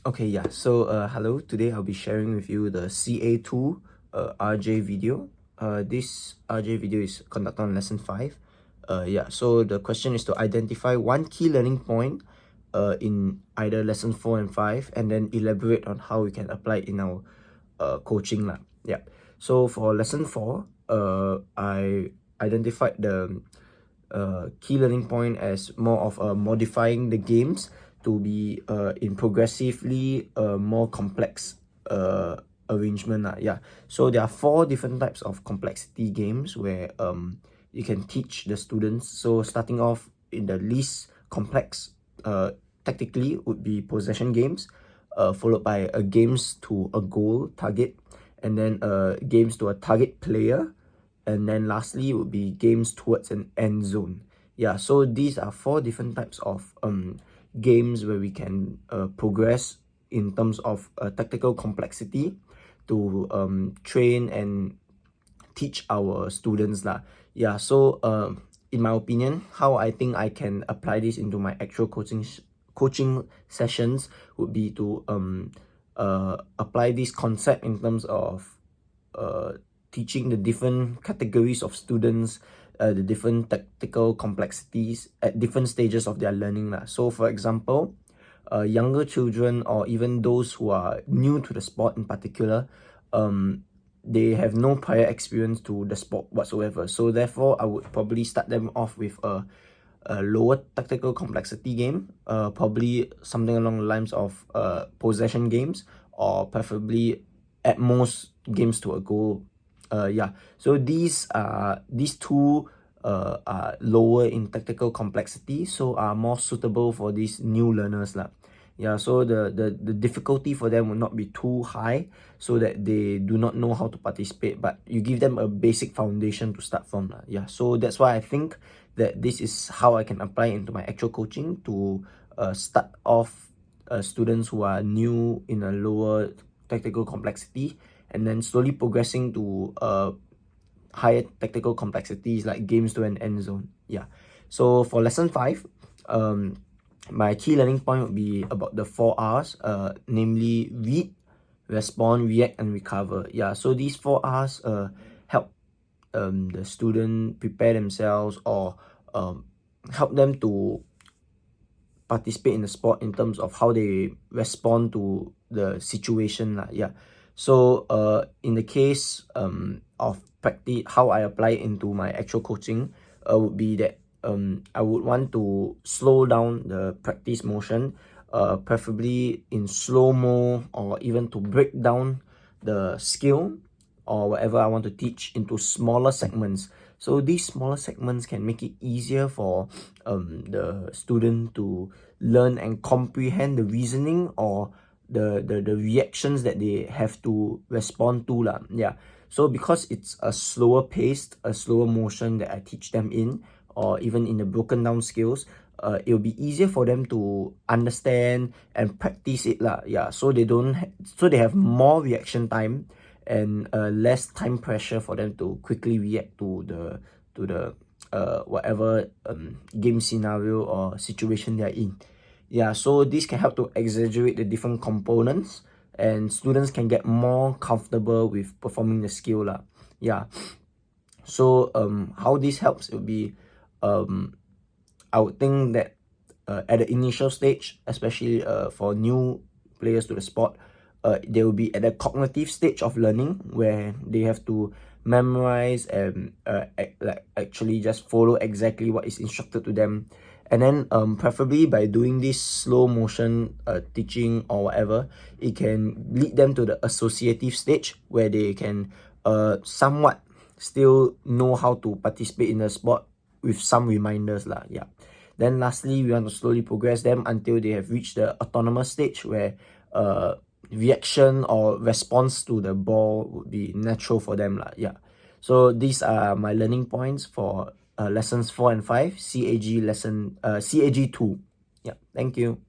Okay, yeah. So hello. Today I'll be sharing with you the CA2 RJ video. This RJ video is conducted on lesson 5. Yeah. So the question is to identify one key learning point in either lesson 4 and 5, and then elaborate on how we can apply it in our coaching lah. Yeah. So for lesson 4, I identified the key learning point as more of modifying the games to be in progressively more complex arrangement. Yeah. So there are 4 different types of complexity games where you can teach the students. So starting off in the least complex tactically would be possession games, followed by games to a goal target, and then games to a target player, and then lastly would be games towards an end zone. Yeah, so these are 4 different types of games where we can progress in terms of tactical complexity to train and teach our students lah. Yeah, so in my opinion, how I think I can apply this into my actual coaching sessions would be to apply this concept in terms of teaching the different categories of students, the different tactical complexities at different stages of their learning lah. So for example, younger children, or even those who are new to the sport in particular, they have no prior experience to the sport whatsoever. So therefore, I would probably start them off with a lower tactical complexity game, probably something along the lines of possession games, or preferably at most games to a goal. Yeah, so these two are lower in tactical complexity, so are more suitable for these new learners lah. Yeah, so the difficulty for them will not be too high, so that they do not know how to participate, but you give them a basic foundation to start from lah. Yeah, so that's why I think that this is how I can apply into my actual coaching to start off students who are new in a lower tactical complexity, and then slowly progressing to higher tactical complexities like games to an end zone. Yeah. So for lesson 5, my key learning point would be about the 4 R's, namely read, respond, react, and recover. Yeah. So these 4 R's help the student prepare themselves, or help them to participate in the sport in terms of how they respond to the situation lah. Yeah. So in the case of practice, how I apply it into my actual coaching would be that I would want to slow down the practice motion, preferably in slow-mo, or even to break down the skill or whatever I want to teach into smaller segments. So these smaller segments can make it easier for the student to learn and comprehend the reasoning or the reactions that they have to respond to lah. Yeah, so because it's a slower paced, a slower motion that I teach them in, or even in the broken down skills, it'll be easier for them to understand and practice it lah. Yeah, so they have more reaction time and less time pressure for them to quickly react to the whatever game scenario or situation they are in. Yeah, so this can help to exaggerate the different components, and students can get more comfortable with performing the skill lah. Yeah, so how this helps would be, I would think that at the initial stage, especially for new players to the sport, they will be at the cognitive stage of learning, where they have to memorize and actually just follow exactly what is instructed to them. And then preferably by doing this slow motion teaching or whatever, it can lead them to the associative stage, where they can somewhat still know how to participate in the sport with some reminders lah. Yeah. Then lastly, we want to slowly progress them until they have reached the autonomous stage, where reaction or response to the ball would be natural for them lah. Yeah. So these are my learning points for lessons 4 and 5, CAG 2. Yeah, thank you.